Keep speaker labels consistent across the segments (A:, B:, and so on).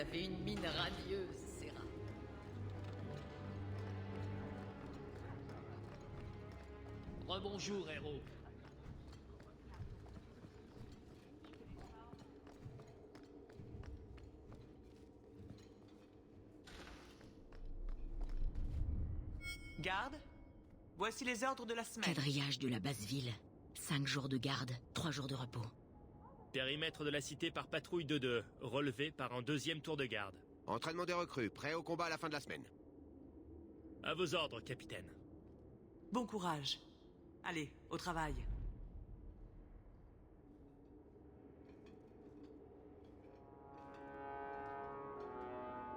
A: avez une mine radieuse, Serra.
B: Rebonjour, héros.
C: Garde, voici les ordres de la semaine.
D: Quadrillage de la basse ville. 5 jours de garde, 3 jours de repos.
E: Périmètre de la cité par patrouille 2-2, relevé par un deuxième tour de garde.
F: Entraînement des recrues, prêt au combat à la fin de la semaine.
E: À vos ordres, capitaine.
C: Bon courage. Allez, au travail.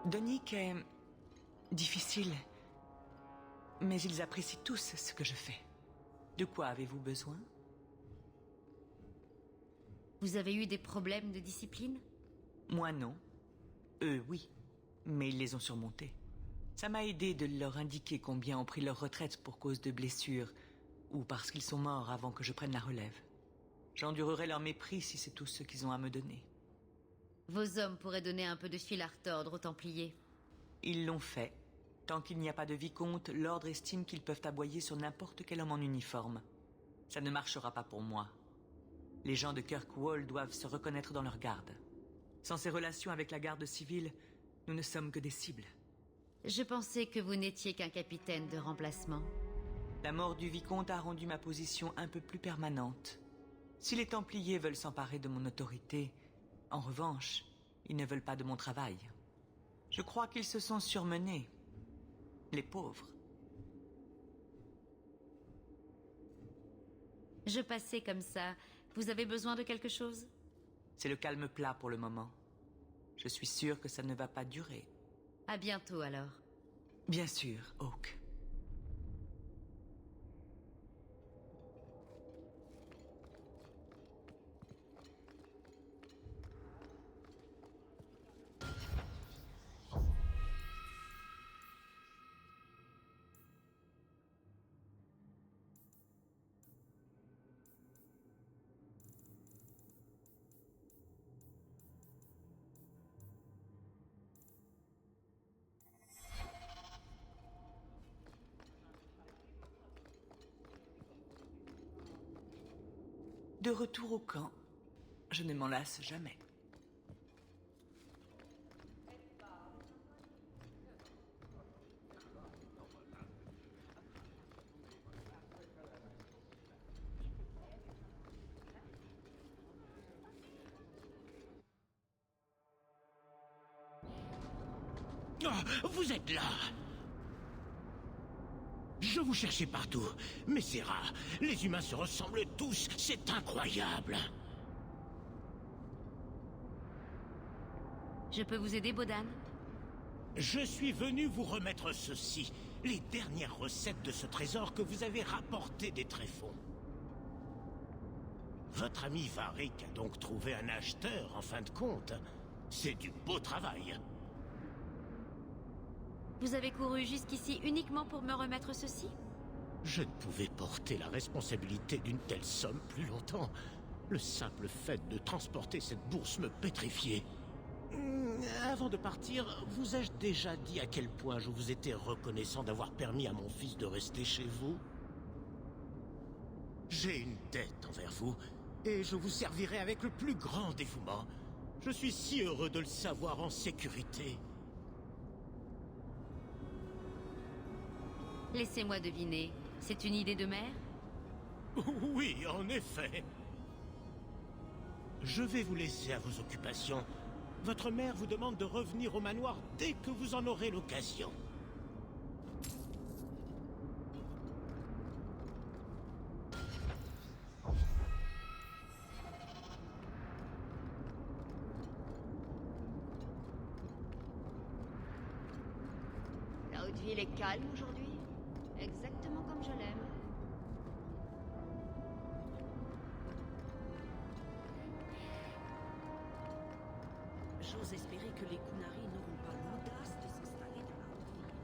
C: Donick est difficile, mais ils apprécient tous ce que je fais. De quoi avez-vous besoin?
D: Vous avez eu des problèmes de discipline?
C: Moi non. Eux oui, mais ils les ont surmontés. Ça m'a aidé de leur indiquer combien ont pris leur retraite pour cause de blessures, ou parce qu'ils sont morts avant que je prenne la relève. J'endurerai leur mépris si c'est tout ce qu'ils ont à me donner.
D: Vos hommes pourraient donner un peu de fil à retordre aux Templiers.
C: Ils l'ont fait. Tant qu'il n'y a pas de vicomte, l'ordre estime qu'ils peuvent aboyer sur n'importe quel homme en uniforme. Ça ne marchera pas pour moi. Les gens de Kirkwall doivent se reconnaître dans leur garde. Sans ces relations avec la garde civile, nous ne sommes que des cibles.
D: Je pensais que vous n'étiez qu'un capitaine de remplacement.
C: La mort du vicomte a rendu ma position un peu plus permanente. Si les Templiers veulent s'emparer de mon autorité, en revanche, ils ne veulent pas de mon travail. Je crois qu'ils se sont surmenés. Les pauvres.
D: Je passais comme ça. Vous avez besoin de quelque chose?
C: C'est le calme plat pour le moment. Je suis sûr que ça ne va pas durer.
D: À bientôt alors.
C: Bien sûr, Hawk. De retour au camp, je ne m'en lasse jamais.
G: Oh, vous êtes là! Je vous cherchais partout, mais c'est rare. Les humains se ressemblent tous, c'est incroyable.
D: Je peux vous aider, Bodan?
G: Je suis venu vous remettre ceci, les dernières recettes de ce trésor que vous avez rapporté des tréfonds. Votre ami Varric a donc trouvé un acheteur, en fin de compte. C'est du beau travail.
D: Vous avez couru jusqu'ici uniquement pour me remettre ceci?
G: Je ne pouvais porter la responsabilité d'une telle somme plus longtemps. Le simple fait de transporter cette bourse me pétrifiait. Avant de partir, vous ai-je déjà dit à quel point je vous étais reconnaissant d'avoir permis à mon fils de rester chez vous? J'ai une dette envers vous, et je vous servirai avec le plus grand dévouement. Je suis si heureux de le savoir en sécurité.
D: Laissez-moi deviner. C'est une idée de mère?
G: Oui, en effet. Je vais vous laisser à vos occupations. Votre mère vous demande de revenir au manoir dès que vous en aurez l'occasion.
H: La haute ville est calme aujourd'hui. Exactement comme je l'aime.
A: J'ose espérer que les Kunari n'auront pas l'audace de s'installer dans la haute ville.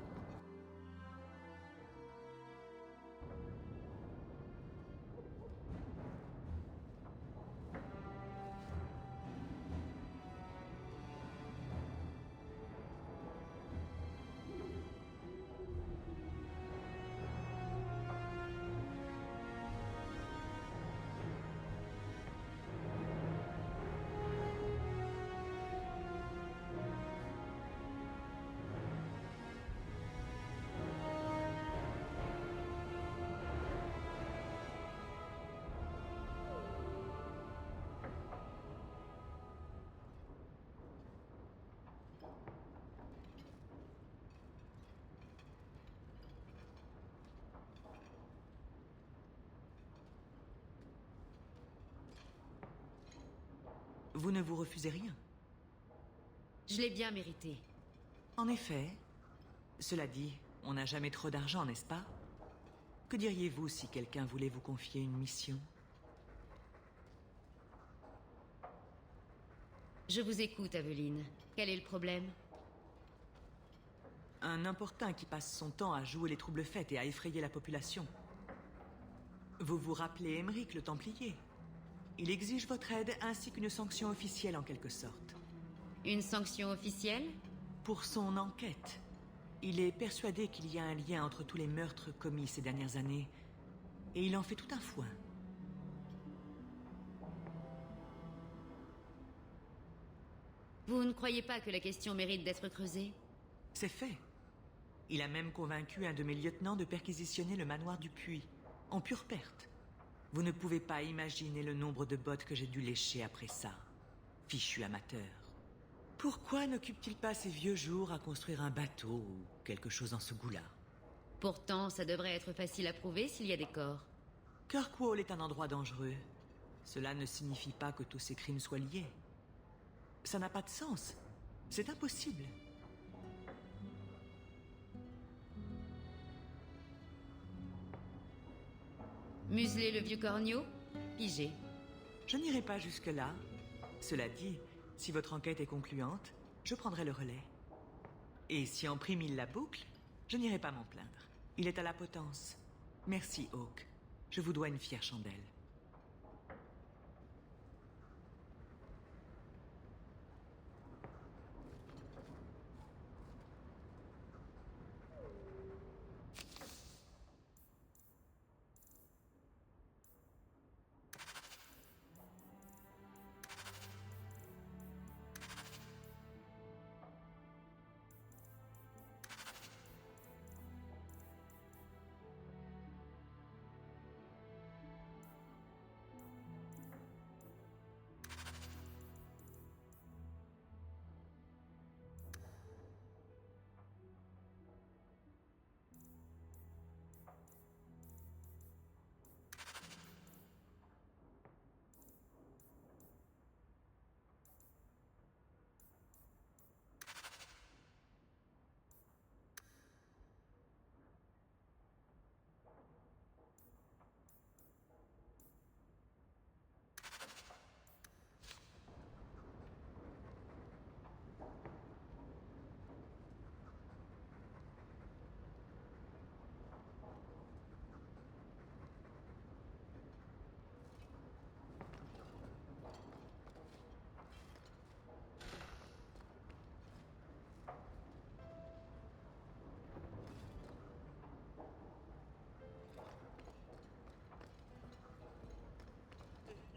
C: Vous ne vous refusez rien.
D: Je l'ai bien mérité.
C: En effet. Cela dit, on n'a jamais trop d'argent, n'est-ce pas? Que diriez-vous si quelqu'un voulait vous confier une mission?
D: Je vous écoute, Aveline. Quel est le problème?
C: Un importun qui passe son temps à jouer les troubles faits et à effrayer la population. Vous vous rappelez Emmerich, le Templier? Il exige votre aide ainsi qu'une sanction officielle en quelque sorte.
D: Une sanction officielle?
C: Pour son enquête. Il est persuadé qu'il y a un lien entre tous les meurtres commis ces dernières années. Et il en fait tout un foin.
D: Vous ne croyez pas que la question mérite d'être creusée?
C: C'est fait. Il a même convaincu un de mes lieutenants de perquisitionner le manoir du puits, en pure perte. Vous ne pouvez pas imaginer le nombre de bottes que j'ai dû lécher après ça. Fichu amateur. Pourquoi n'occupe-t-il pas ses vieux jours à construire un bateau ou quelque chose dans ce goût-là?
D: Pourtant, ça devrait être facile à prouver s'il y a des corps.
C: Kirkwall est un endroit dangereux. Cela ne signifie pas que tous ces crimes soient liés. Ça n'a pas de sens. C'est impossible.
D: Museler le vieux corneau? Pigé.
C: Je n'irai pas jusque-là. Cela dit, si votre enquête est concluante, je prendrai le relais. Et si en prime il la boucle, je n'irai pas m'en plaindre. Il est à la potence. Merci, Hawk. Je vous dois une fière chandelle.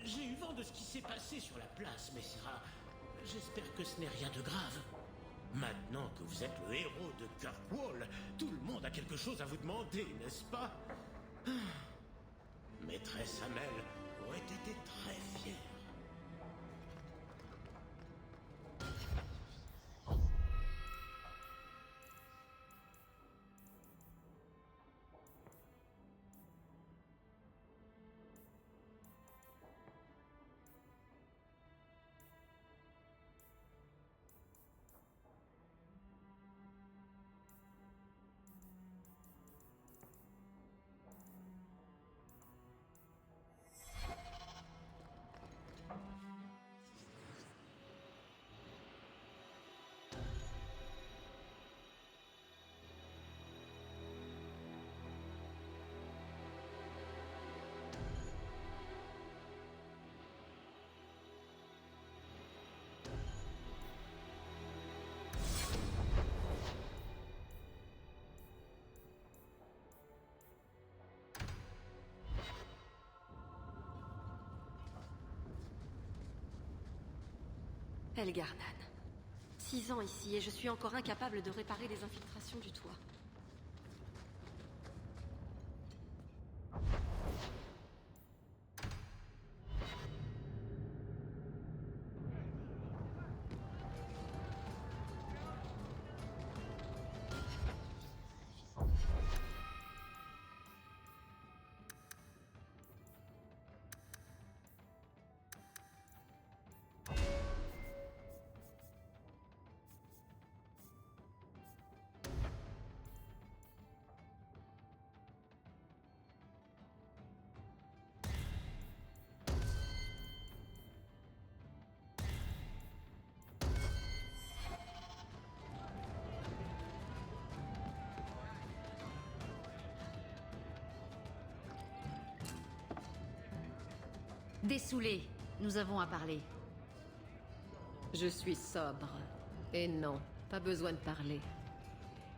G: J'ai eu vent de ce qui s'est passé sur la place, Messira. J'espère que ce n'est rien de grave. Maintenant que vous êtes le héros de Kirkwall, tout le monde a quelque chose à vous demander, n'est-ce pas? Maîtresse Hamel aurait été très fière.
I: Elgarnan. 6 ans ici et je suis encore incapable de réparer les infiltrations du toit.
D: Dessoulé, nous avons à parler.
J: Je suis sobre. Et non, pas besoin de parler.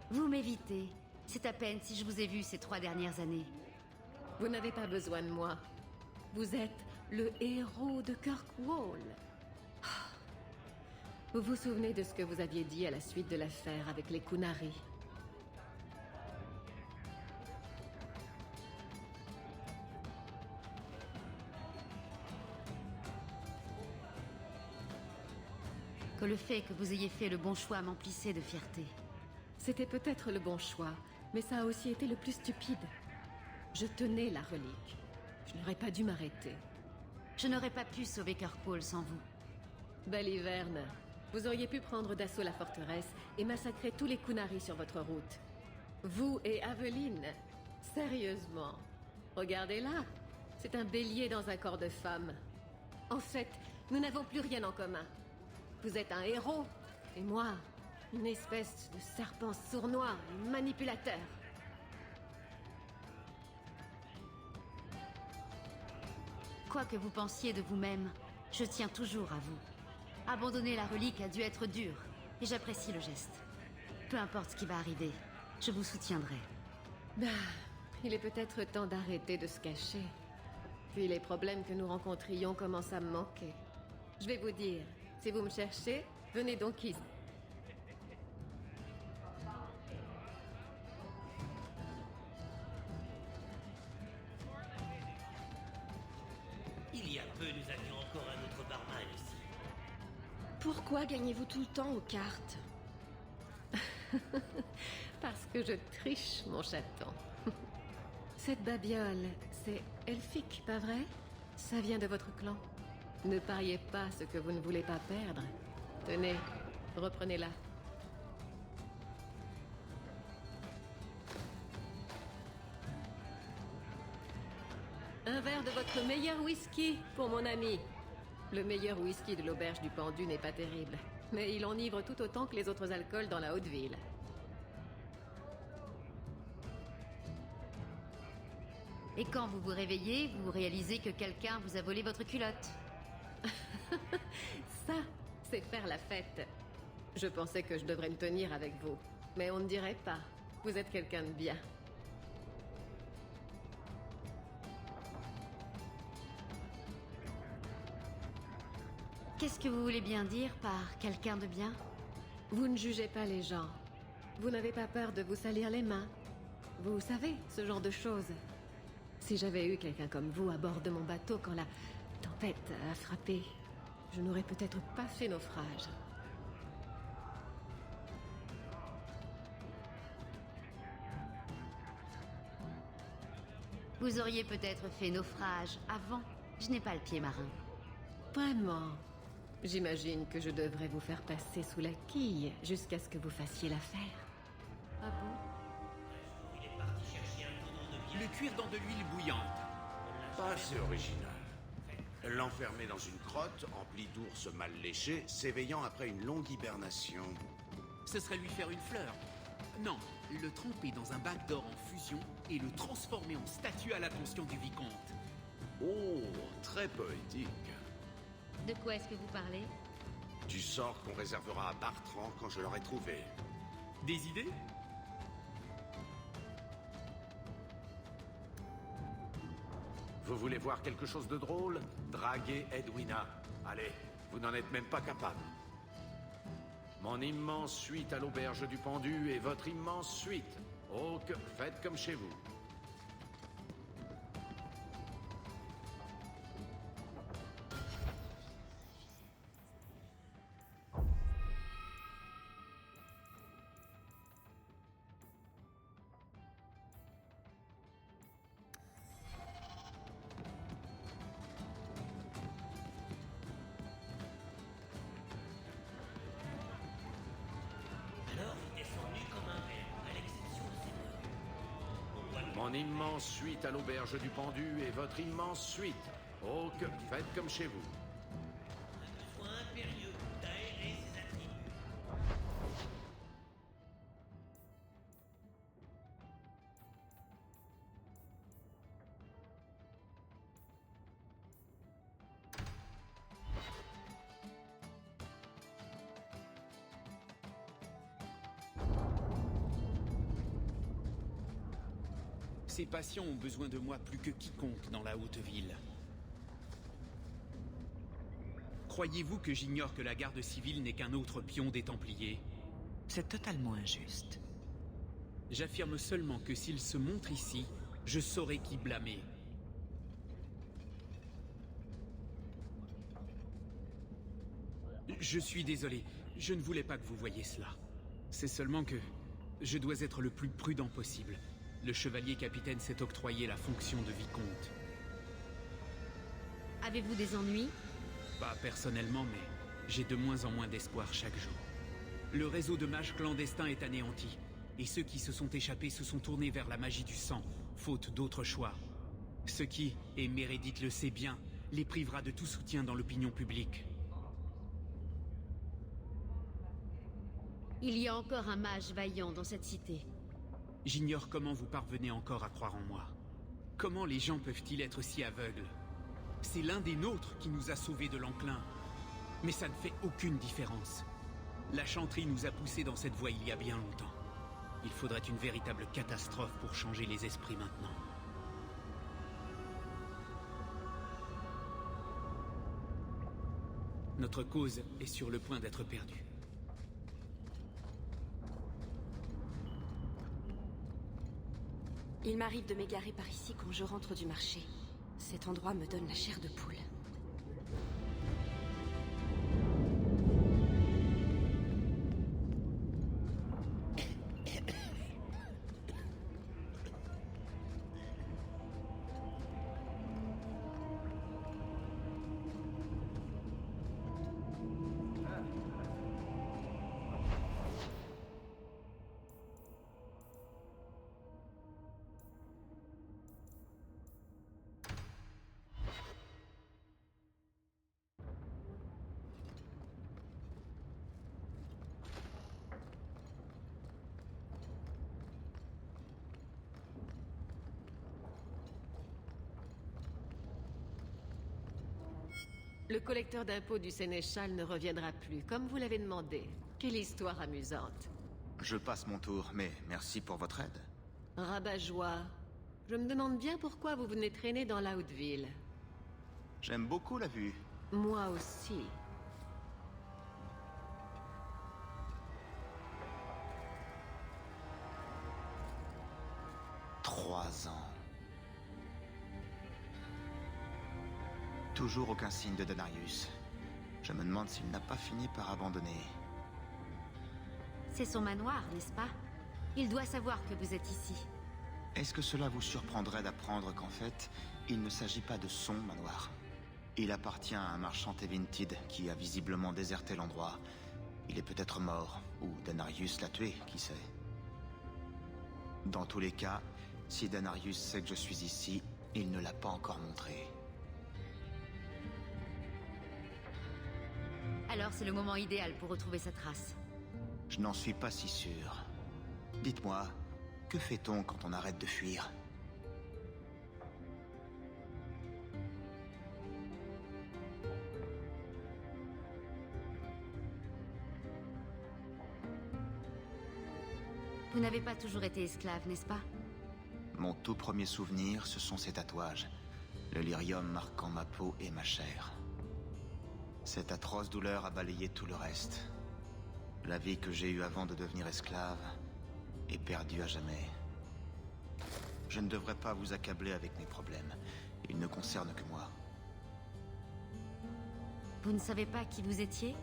D: Vous m'évitez. C'est à peine si je vous ai vu ces 3 dernières années.
J: Vous n'avez pas besoin de moi. Vous êtes le héros de Kirkwall. Vous vous souvenez de ce que vous aviez dit à la suite de l'affaire avec les Qunari?
D: Que le fait que vous ayez fait le bon choix m'emplissait de fierté.
J: C'était peut-être le bon choix, mais ça a aussi été le plus stupide. Je tenais la relique. Je n'aurais pas dû m'arrêter.
D: Je n'aurais pas pu sauver Kirkwall sans vous.
J: Baliverne, vous auriez pu prendre d'assaut la forteresse et massacrer tous les Qunari sur votre route. Vous et Aveline. Sérieusement. Regardez-la. C'est un bélier dans un corps de femme. En fait, nous n'avons plus rien en commun. Vous êtes un héros, et moi, une espèce de serpent sournois et manipulateur.
D: Quoi que vous pensiez de vous-même, je tiens toujours à vous. Abandonner la relique a dû être dur, et j'apprécie le geste. Peu importe ce qui va arriver, je vous soutiendrai.
J: Bah, il est peut-être temps d'arrêter de se cacher. Puis les problèmes que nous rencontrions commencent à me manquer. Je vais vous dire, si vous me cherchez, venez donc ici.
K: Il y a peu, nous avions encore un autre barman ici.
I: Pourquoi gagnez-vous tout le temps aux cartes?
J: Parce que je triche, mon chaton. Cette babiole, c'est elfique, pas vrai? Ça vient de votre clan. Ne pariez pas ce que vous ne voulez pas perdre. Tenez, reprenez-la. Un verre de votre meilleur whisky pour mon ami. Le meilleur whisky de l'auberge du Pendu n'est pas terrible, mais il enivre tout autant que les autres alcools dans la haute ville.
D: Et quand vous vous réveillez, vous réalisez que quelqu'un vous a volé votre culotte.
J: Ça, c'est faire la fête. Je pensais que je devrais me tenir avec vous, mais on ne dirait pas. Vous êtes quelqu'un de bien.
D: Qu'est-ce que vous voulez bien dire par quelqu'un de bien?
J: Vous ne jugez pas les gens. Vous n'avez pas peur de vous salir les mains. Vous savez, ce genre de choses. Si j'avais eu quelqu'un comme vous à bord de mon bateau quand la tempête a frappé, je n'aurais peut-être pas fait naufrage.
D: Vous auriez peut-être fait naufrage avant. Je n'ai pas le pied marin.
J: Vraiment? J'imagine que je devrais vous faire passer sous la quille jusqu'à ce que vous fassiez l'affaire. Ah bon?
K: Il est parti chercher un tonneau de bière.
L: Le cuire dans de l'huile bouillante.
M: Pas assez original. L'enfermer dans une grotte emplie d'ours mal léchés, s'éveillant après une longue hibernation.
L: Ce serait lui faire une fleur. Non, le tremper dans un bac d'or en fusion et le transformer en statue à l'attention du vicomte.
M: Oh, très poétique.
D: De quoi est-ce que vous parlez?
M: Du sort qu'on réservera à Bartrand quand je l'aurai trouvé.
L: Des idées?
M: Vous voulez voir quelque chose de drôle? Draguer Edwina. Allez, vous n'en êtes même pas capable. Mon immense suite à l'auberge du Pendu et votre immense suite. Oh, que faites comme chez vous.
K: Alors, il descendu comme un verre, à l'exception de ses mœurs.
M: Mon immense suite à l'auberge du Pendu et votre immense suite. Oh, que faites comme chez vous.
K: Un besoin impérieux d'aérer ses attributs.
L: Ces patients ont besoin de moi plus que quiconque dans la haute ville. Croyez-vous que j'ignore que la garde civile n'est qu'un autre pion des Templiers?
C: C'est totalement injuste.
L: J'affirme seulement que s'ils se montrent ici, je saurai qui blâmer. Je suis désolé, je ne voulais pas que vous voyiez cela. C'est seulement que je dois être le plus prudent possible. Le chevalier capitaine s'est octroyé la fonction de vicomte.
D: Avez-vous des ennuis?
L: Pas personnellement, mais j'ai de moins en moins d'espoir chaque jour. Le réseau de mages clandestins est anéanti, et ceux qui se sont échappés se sont tournés vers la magie du sang, faute d'autre choix. Ce qui, et Meredith le sait bien, les privera de tout soutien dans l'opinion publique.
D: Il y a encore un mage vaillant dans cette cité.
L: J'ignore comment vous parvenez encore à croire en moi. Comment les gens peuvent-ils être si aveugles? C'est l'un des nôtres qui nous a sauvés de l'enclin. Mais ça ne fait aucune différence. La chanterie nous a poussés dans cette voie il y a bien longtemps. Il faudrait une véritable catastrophe pour changer les esprits maintenant. Notre cause est sur le point d'être perdue.
I: Il m'arrive de m'égarer par ici quand je rentre du marché. Cet endroit me donne la chair de poule.
J: Le collecteur d'impôts du sénéchal ne reviendra plus, comme vous l'avez demandé. Quelle histoire amusante.
N: Je passe mon tour, mais merci pour votre aide.
J: Rabat-joie. Je me demande bien pourquoi vous venez traîner dans la haute ville.
N: J'aime beaucoup la vue.
J: Moi aussi.
N: Trois ans. Toujours aucun signe de Danarius. Je me demande s'il n'a pas fini par abandonner.
D: C'est son manoir, n'est-ce pas? Il doit savoir que vous êtes ici.
N: Est-ce que cela vous surprendrait d'apprendre qu'en fait, il ne s'agit pas de son manoir? Il appartient à un marchand Tevintid qui a visiblement déserté l'endroit. Il est peut-être mort, ou Danarius l'a tué, qui sait. Dans tous les cas, si Danarius sait que je suis ici, il ne l'a pas encore montré.
D: Alors c'est le moment idéal pour retrouver sa trace.
N: Je n'en suis pas si sûr. Dites-moi, que fait-on quand on arrête de fuir?
D: Vous n'avez pas toujours été esclave, n'est-ce pas?
N: Mon tout premier souvenir, ce sont ces tatouages. Le lyrium marquant ma peau et ma chair. Cette atroce douleur a balayé tout le reste. La vie que j'ai eue avant de devenir esclave est perdue à jamais. Je ne devrais pas vous accabler avec mes problèmes. Ils ne concernent que moi.
D: Vous ne savez pas qui vous étiez?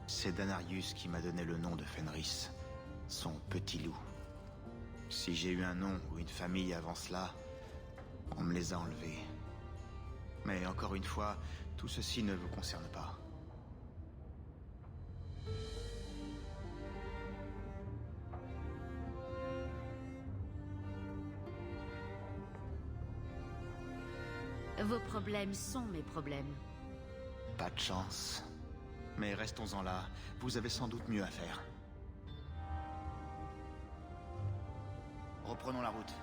N: C'est Danarius qui m'a donné le nom de Fenris, son petit loup. Si j'ai eu un nom ou une famille avant cela, on me les a enlevés. Mais encore une fois, tout ceci ne vous concerne pas.
D: Vos problèmes sont mes problèmes.
N: Pas de chance. Mais restons-en là, vous avez sans doute mieux à faire. Reprenons la route.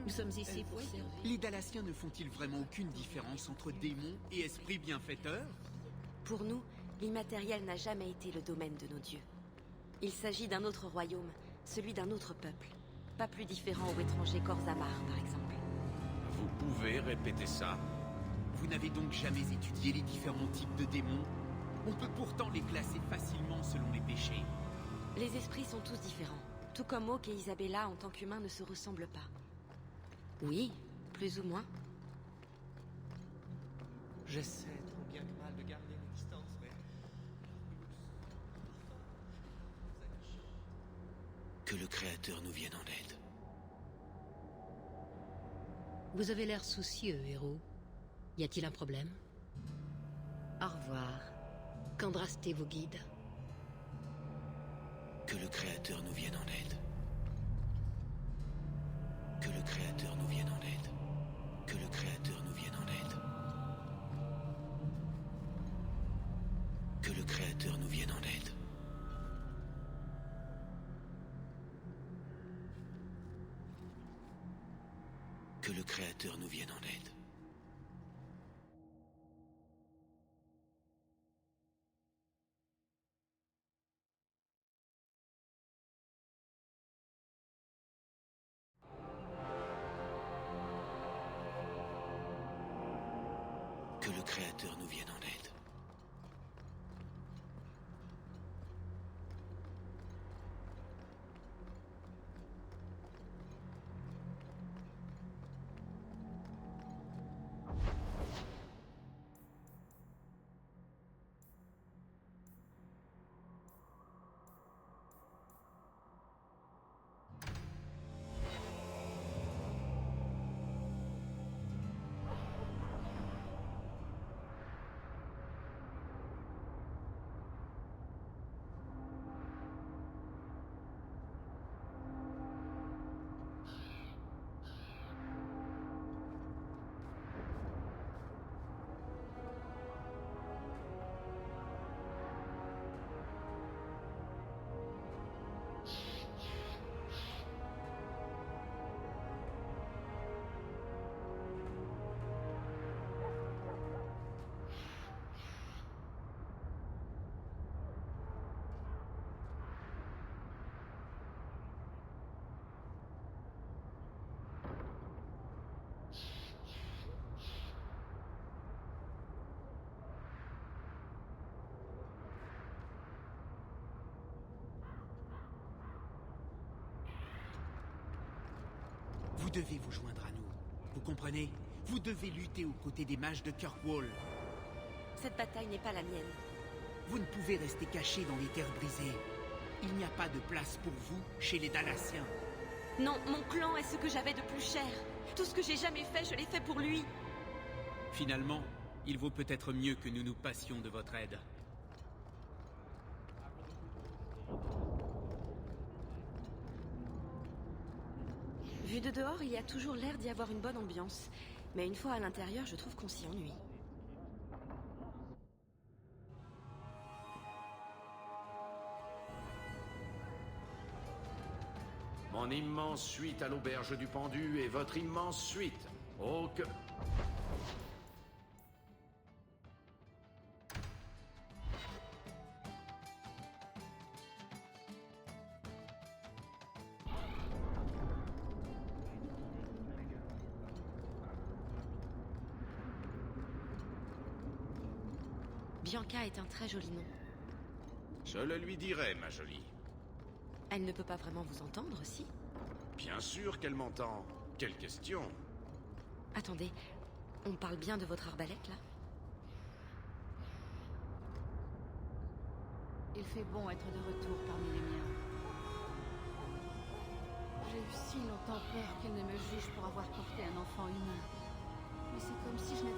A: Nous sommes ici pour servir.
L: Les Dalassiens ne font-ils vraiment aucune différence entre démons et esprits bienfaiteurs?
I: Pour nous, l'immatériel n'a jamais été le domaine de nos dieux. Il s'agit d'un autre royaume, celui d'un autre peuple. Pas plus différent ou étranger qu'Orzamar, par exemple.
M: Vous pouvez répéter ça?
L: Vous n'avez donc jamais étudié les différents types de démons? On peut pourtant les classer facilement selon les péchés.
I: Les esprits sont tous différents. Tout comme Hawk et Isabella, en tant qu'humains, ne se ressemblent pas. Oui, plus ou moins.
K: J'essaie tant bien que mal de garder mes distances, mais...
N: Que le Créateur nous vienne en aide.
A: Vous avez l'air soucieux, héros. Y a-t-il un problème? Au revoir. Qu'Andrasté vous guide.
N: Que le Créateur nous vienne en aide. Que le Créateur nous vienne en aide. Que le Créateur nous vienne en aide. Que le Créateur nous vienne en aide. Que le Créateur nous vienne en aide. Que le Créateur nous vienne en aide.
L: Vous devez vous joindre à nous. Vous comprenez? Vous devez lutter aux côtés des mages de Kirkwall.
I: Cette bataille n'est pas la mienne.
L: Vous ne pouvez rester caché dans les terres brisées. Il n'y a pas de place pour vous chez les Dalassiens.
I: Non, mon clan est ce que j'avais de plus cher. Tout ce que j'ai jamais fait, je l'ai fait pour lui.
L: Finalement, il vaut peut-être mieux que nous nous passions de votre aide.
I: Vu de dehors, il y a toujours l'air d'y avoir une bonne ambiance. Mais une fois à l'intérieur, je trouve qu'on s'y ennuie.
M: Mon immense suite à l'auberge du pendu et votre immense suite. Oh que...
I: Bianca est un très joli nom.
M: Je le lui dirai, ma jolie.
I: Elle ne peut pas vraiment vous entendre, si?
M: Bien sûr qu'elle m'entend. Quelle question?
I: Attendez, on parle bien de votre arbalète, là?
O: Il fait bon être de retour parmi les miens. J'ai eu si longtemps peur qu'elle ne me juge pour avoir porté un enfant humain. Mais c'est comme si je n'avais